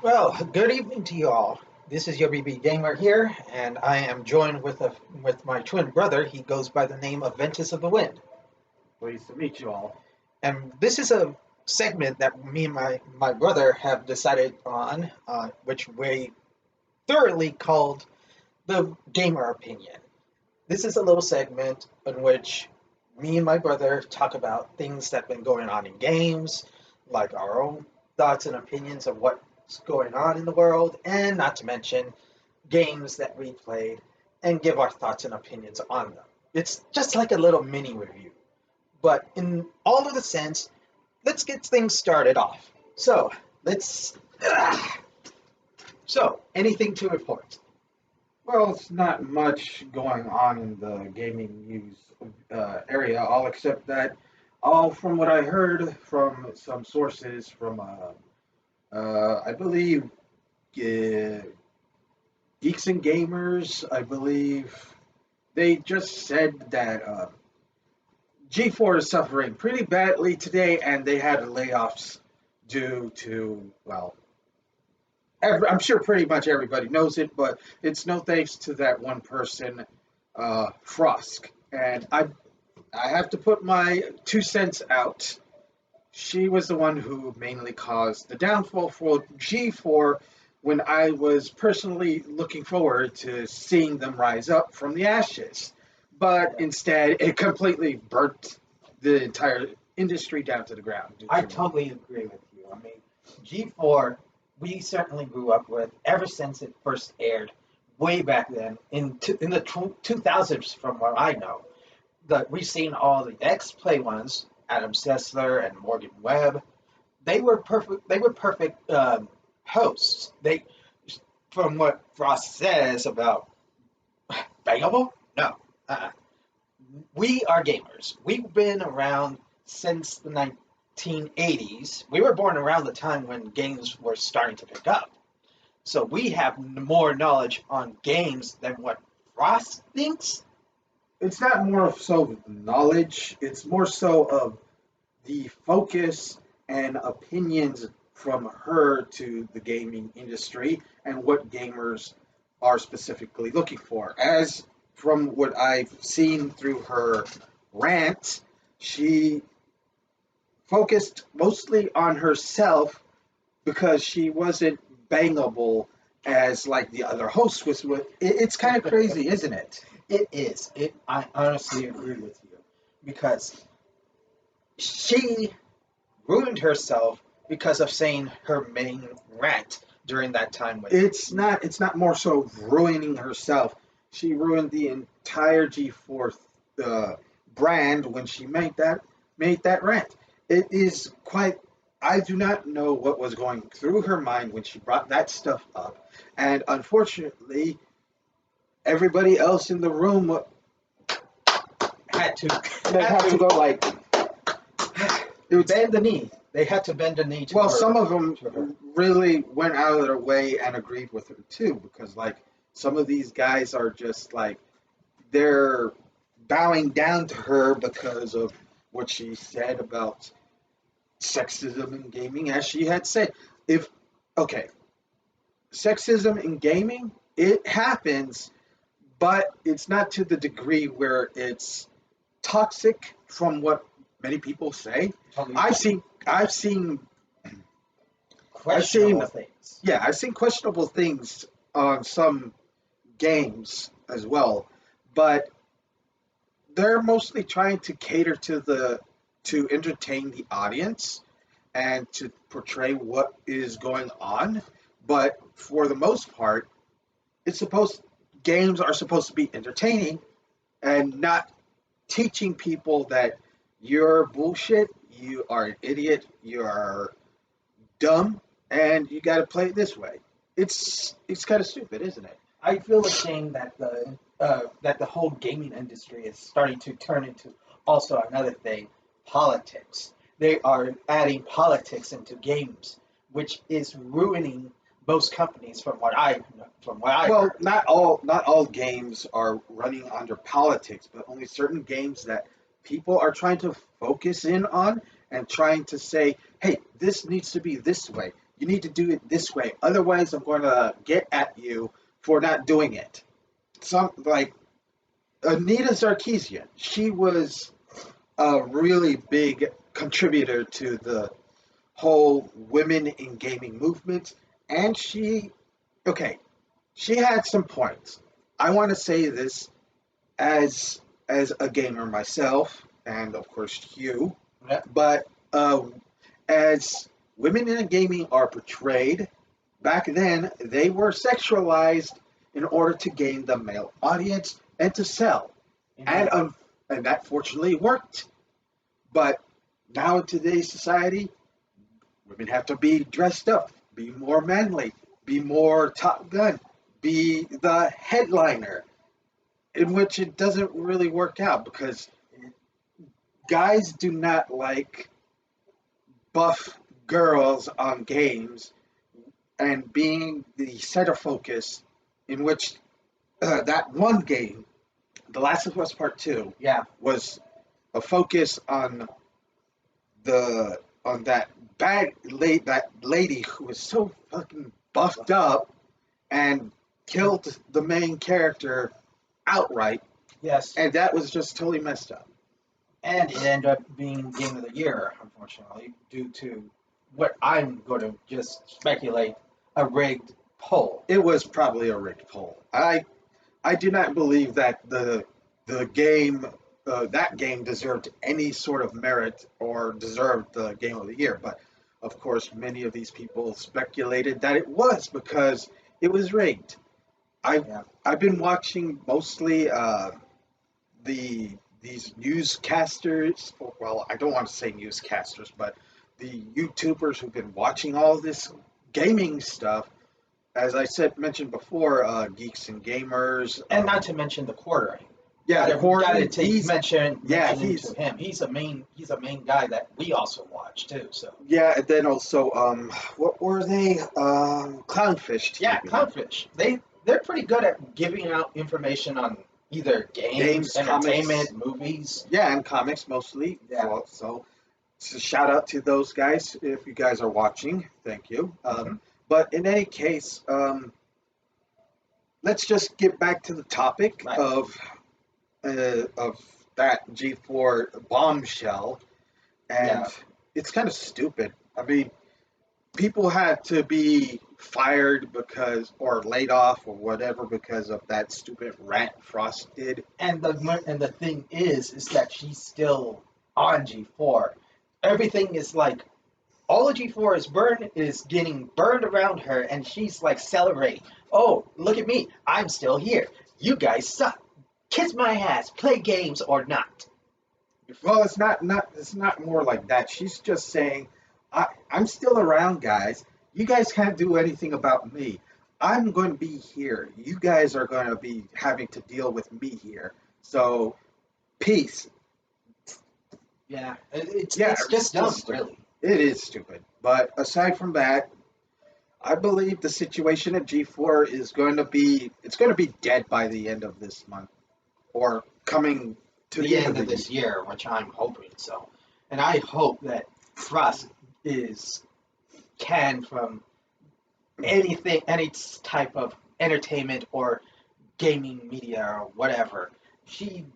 Well, good evening to you all. This is your BBGamer here, and I am joined with my twin brother. He goes by the name of Ventus of the Wind. Pleased to meet you all. And this is a segment that me and my brother have decided on, which we thoroughly called the Gamer Opinion. This is a little segment in which me and my brother talk about things that have been going on in games, like our own thoughts and opinions of what's going on in the world, and not to mention games that we played and give our thoughts and opinions on them. It's just like a little mini review. But in all of the sense, let's get things started off. So, let's. So, anything to report? Well, it's not much going on in the gaming news area, all except that, all from what I heard from some sources from, I believe, Geeks and Gamers, I believe, they just said that G4 is suffering pretty badly today, and they had layoffs due to, well, I'm sure pretty much everybody knows it, but it's no thanks to that one person, Frosk. And I have to put my 2 cents out. She was the one who mainly caused the downfall for G4 when I was personally looking forward to seeing them rise up from the ashes. But instead, it completely burnt the entire industry down to the ground. I totally agree with you. I mean, G4, we certainly grew up with ever since it first aired, way back then in the 2000s, from what I know. We've seen all the X-Play ones, Adam Sessler and Morgan Webb. They were perfect. They were perfect hosts. From what Frost says about bangable, no. Uh, we are gamers. We've been around since the 1980s. We were born around the time when games were starting to pick up. So we have more knowledge on games than what Frost thinks. It's not more so of knowledge, it's more so of the focus and opinions from her to the gaming industry and what gamers are specifically looking for. As from what I've seen through her rant, she focused mostly on herself because she wasn't bangable as like the other host was. It's kind of crazy, isn't it? It is. I honestly agree with you because she ruined herself because of saying her main rant during that time. It's not more so ruining herself. She ruined the entire G4 brand when she made that rant. It is quite. I do not know what was going through her mind when she brought that stuff up, and unfortunately, everybody else in the room had to had to go like bend the knee. They had to bend the knee to well, her. some of them really went out of their way and agreed with her too, because like some of these guys are just like they're bowing down to her because of what she said about sexism in gaming, as she had said. If okay, sexism in gaming, it happens, but it's not to the degree where it's toxic from what many people say. Totally I've seen questionable things. yeah, I've seen questionable things on some games as well, but they're mostly trying to cater to entertain the audience and to portray what is going on. But for the most part, it's supposed games are supposed to be entertaining and not teaching people that you're bullshit, you are an idiot, you are dumb, and you got to play it this way. It's kind of stupid, isn't it? I feel ashamed that the whole gaming industry is starting to turn into also another thing, politics. They are adding politics into games, which is ruining most companies from what I Well, heard. not all games are running under politics, but only certain games that people are trying to focus in on and trying to say, "Hey, this needs to be this way." You need to do it this way. Otherwise, I'm going to get at you for not doing it. Some like Anita Sarkeesian. She was a really big contributor to the whole women in gaming movement, and okay, she had some points. I want to say this as a gamer myself, and of course you, Yeah. but as women in gaming are portrayed, back then they were sexualized in order to gain the male audience and to sell, and and that fortunately worked. But now in today's society, women have to be dressed up, be more manly, be more Top Gun, be the headliner, in which it doesn't really work out because guys do not like buff girls on games and being the center focus, in which that one game, The Last of Us Part 2, Yeah. was a focus on the on that lady who was so fucking buffed up and killed the main character outright, Yes. and that was just totally messed up. And it ended up being Game of the Year, unfortunately, due to what I'm going to just speculate, a rigged poll. It was probably a rigged poll. I do not believe that the game that game deserved any sort of merit or deserved the Game of the Year. But of course, many of these people speculated that it was because it was rigged. I've been watching mostly these newscasters. Well, I don't want to say newscasters, but the YouTubers who've been watching all this gaming stuff. As I mentioned before, Geeks and Gamers, And not to mention the quartering. yeah, the quartering. Mention he's to him. He's a main guy that we also watch too. So yeah, and then also what were they? Clownfish TV. yeah, Clownfish. They're pretty good at giving out information on either games, entertainment, comics. movies. Yeah, and comics mostly. Yeah. So shout out to those guys if you guys are watching. Thank you. But in any case, let's just get back to the topic Right. of that G4 bombshell, and it's kind of stupid. I mean, people had to be fired or laid off or whatever because of that stupid rant Frost did. And the thing is that she's still on G4. Everything is like all of G4 is getting burned around her, and she's like celebrating. Oh, look at me! I'm still here. You guys suck. Kiss my ass. Play games or not. Well, it's not more like that. She's just saying, I'm still around, guys. You guys can't do anything about me. I'm going to be here. You guys are going to be having to deal with me here. So, peace. Yeah, it's just dumb, really. It is stupid. But aside from that, I believe the situation at G4 is going to be dead by the end of this month, or coming to the end of this year, which I'm hoping so. And I hope that Frost is canned from anything, any type of entertainment or gaming media or whatever. She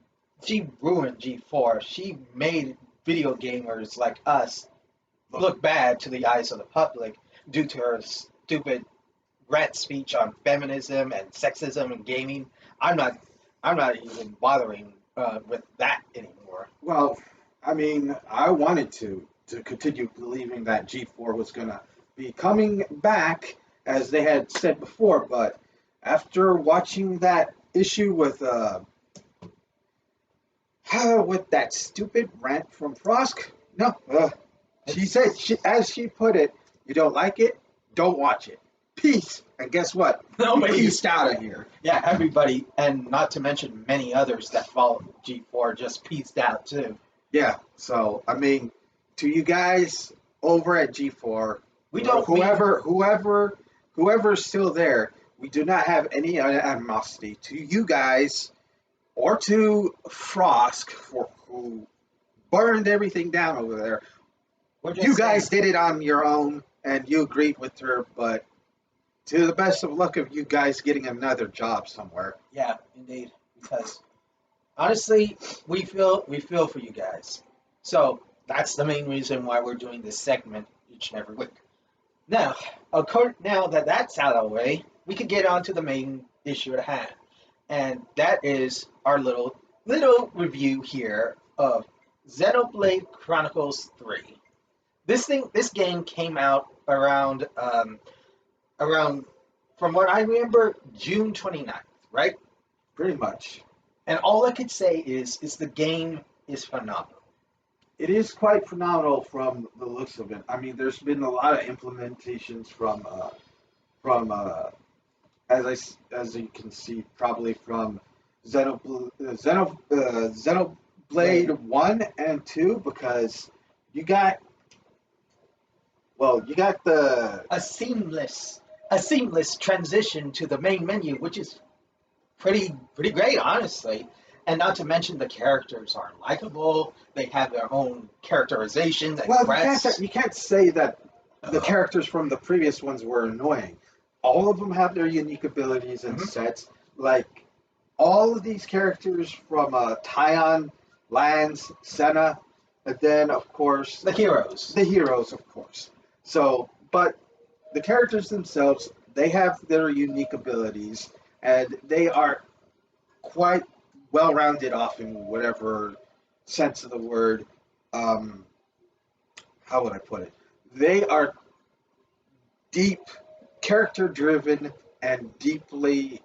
ruined G4. She made video gamers like us look bad to the eyes of the public due to her stupid rant speech on feminism and sexism in gaming. I'm not even bothering with that anymore. Well, I mean, I wanted to continue believing that G4 was going to be coming back, as they had said before, but after watching that issue with that stupid rant from Frosk, no, she said, as she put it, you don't like it, don't watch it. Peace. And guess what? Nobody peaced out of here. Yeah, everybody, and not to mention many others that followed G4 just pieced out too. Yeah, so I mean, to you guys over at G4, whoever's still there, we do not have any animosity to you guys or to Frosk who burned everything down over there. You guys did it on your own. and you agreed with her, but to the best of luck of you guys getting another job somewhere. Yeah, indeed. Because honestly, we feel for you guys. So that's the main reason why we're doing this segment each and every week. Now, now that that's out of the way, we could get on to the main issue at hand, and that is our little review here of Xenoblade Chronicles 3. This game came out around from what I remember June 29th, right? Pretty much. And all I could say is the game is phenomenal. It is quite phenomenal from the looks of it. I mean, there's been a lot of implementations from as you can see, probably from Xenoblade 1 and 2, because you got, you got the. A seamless transition to the main menu, which is pretty great, honestly. And not to mention the characters are likable. They have their own characterizations and Well, quests. you can't say that the characters from the previous ones were annoying. All of them have their unique abilities and Mhm. sets. Like all of these characters from Tyon, Lance, Senna, and then of course The heroes. the heroes, of course. So, but the characters themselves, they have their unique abilities, and they are quite well rounded off in whatever sense of the word. Um, how would I put it? They are deep, character driven, and deeply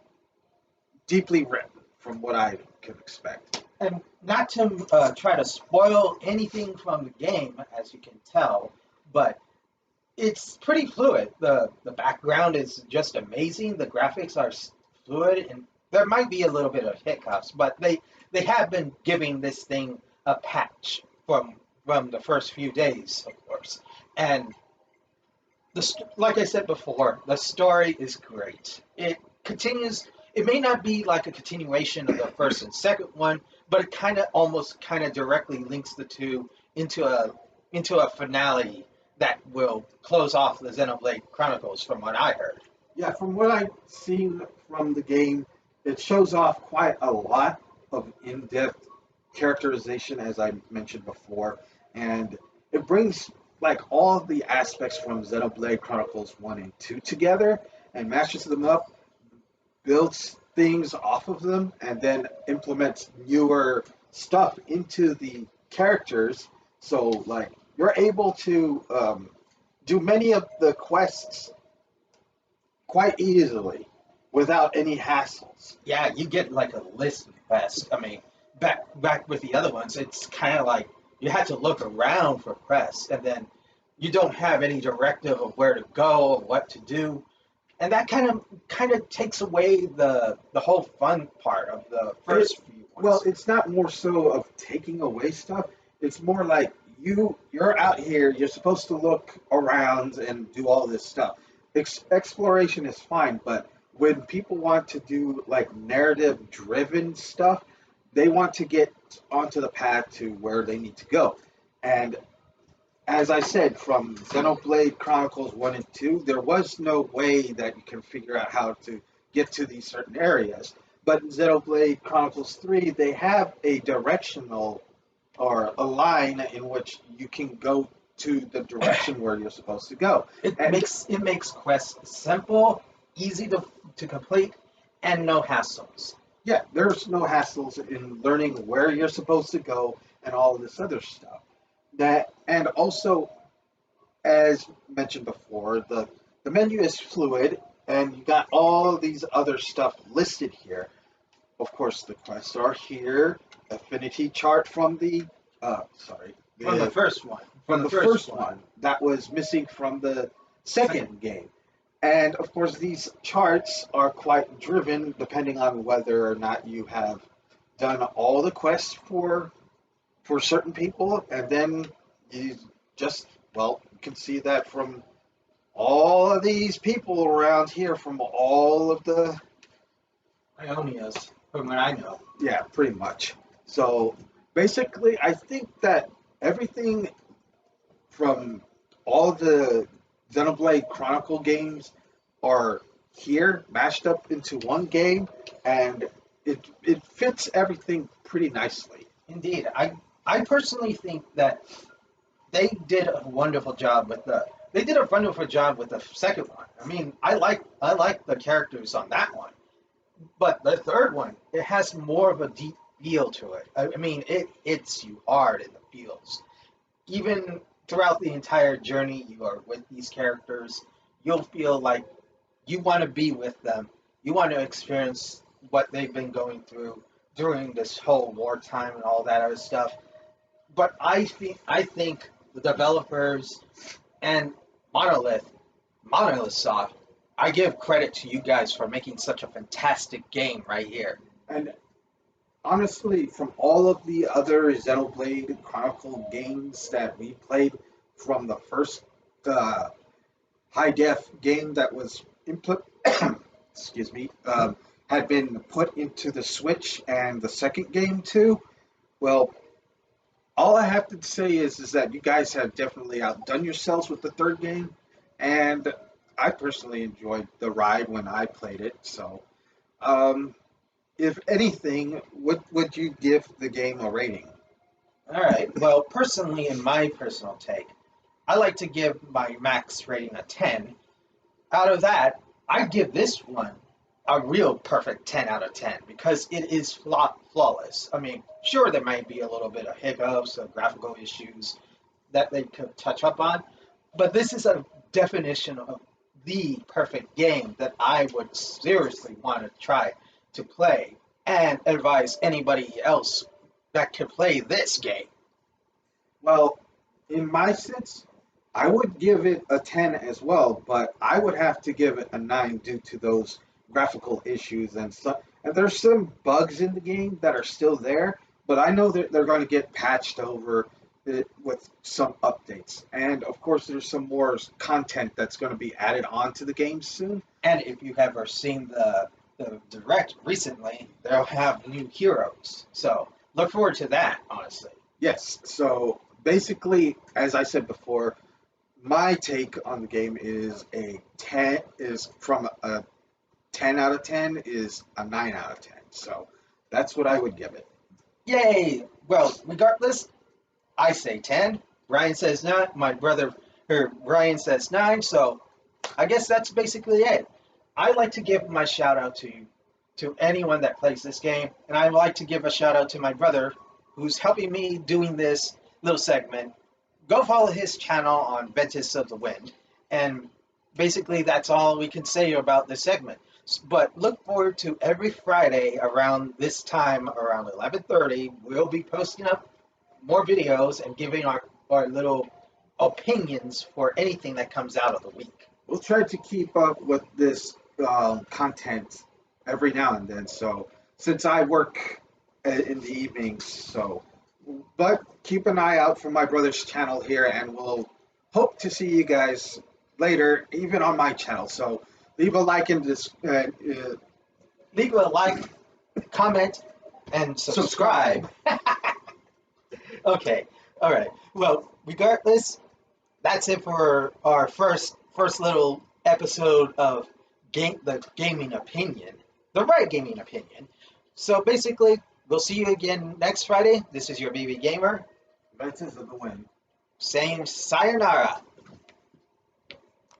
written, from what I can expect. And not to try to spoil anything from the game, as you can tell, but it's pretty fluid. The background is just amazing. The graphics are fluid, and there might be a little bit of hiccups, but they have been giving this thing a patch from the first few days, of course. And like I said before, the story is great. It continues. It may not be like a continuation of the first and second one, but it kind of directly links the two into a finale that will close off the Xenoblade Chronicles, from what I heard. Yeah, from what I've seen from the game, it shows off quite a lot of in depth characterization, as I mentioned before, and it brings like all of the aspects from Xenoblade Chronicles 1 and 2 together and mashes them up, builds things off of them, and then implements newer stuff into the characters. So, like, you're able to do many of the quests quite easily without any hassles. Yeah, you get like a list quest. I mean, back with the other ones, it's kind of like you had to look around for quests, and then you don't have any directive of where to go or what to do, and that kind of takes away the whole fun part of the It, first few well, ones. it's not more so of taking away stuff. It's more like you're out here. You're supposed to look around and do all this stuff. Exploration is fine, but when people want to do like narrative driven stuff, they want to get onto the path to where they need to go. And as I said, from Xenoblade Chronicles 1 and 2, there was no way that you can figure out how to get to these certain areas. But in Xenoblade Chronicles 3, they have a directional or a line in which you can go to the direction where you're supposed to go. It And makes quests simple, easy to complete, and no hassles. yeah, there's no hassles in learning where you're supposed to go and all this other stuff. That and also, as mentioned before, the menu is fluid, and you got all these other stuff listed here. Of course, the quests are here. Affinity chart from the sorry, From the first one. from the first one that was missing from the second game. And of course, these charts are quite driven depending on whether or not you have done all the quests for certain people, and then you just you can see that from all of these people around here from all of the Ionias, from what I know. yeah, pretty much. So basically, I think that everything from all the Xenoblade Chronicle games are here mashed up into one game, and it fits everything pretty nicely. Indeed, I personally think that they did a wonderful job with the second one. I mean, I like the characters on that one, but the third one, it has more of a deep feel to it. I mean, it hits you hard in the feels. Even throughout the entire journey you are with these characters, you'll feel like you want to be with them. You want to experience what they've been going through during this whole wartime and all that other stuff. But I think the developers and Monolith, Monolith Soft, I give credit to you guys for making such a fantastic game right here. And honestly, from all of the other Xenoblade Chronicle games that we played, from the first uh, high def game that was input, excuse me, had been put into the Switch, and the second game too. Well, all I have to say is that you guys have definitely outdone yourselves with the third game, and I personally enjoyed the ride when I played it. So, um, if anything, what would you give the game a rating? All right. Well, personally, in my personal take, I like to give my max rating a 10. Out of that, I give this one a real perfect 10 out of 10 because it is flawless. I mean, sure, there might be a little bit of hiccups or graphical issues that they could touch up on, but this is a definition of the perfect game that I would seriously want to try to play and advise anybody else that could play this game. Well, in my sense, I would give it a 10 as well, but I would have to give it a 9 due to those graphical issues and stuff. And there's some bugs in the game that are still there, but I know that they're going to get patched over with some updates. And of course, there's some more content that's going to be added onto the game soon. And if you have ever seen the direct recently, they'll have new heroes. So look forward to that, honestly. Yes, so basically, as I said before, my take on the game is a 10 is from a 10 out of 10 is a 9 out of 10. So that's what I would give it. Yay! Well, regardless, I say 10. Ryan says 9. My brother, or Ryan says 9. So I guess that's basically it. I like to give my shout out to anyone that plays this game, and I like to give a shout out to my brother who's helping me doing this little segment. Go follow his channel on Ventus of the Wind, and basically that's all we can say about this segment. But look forward to every Friday around this time, around 11:30. We'll be posting up more videos and giving our little opinions for anything that comes out of the week. We'll try to keep up with this content every now and then. So since I work in the evenings, so but keep an eye out for my brother's channel here, and we'll hope to see you guys later, even on my channel. So leave a like in this, Leave a like, comment, and subscribe. Okay, all right. Well, regardless, that's it for our first little episode of the gaming opinion, the right gaming opinion. So basically, we'll see you again next Friday. This is your BB Gamer Ventus of the Wind. saying sayonara.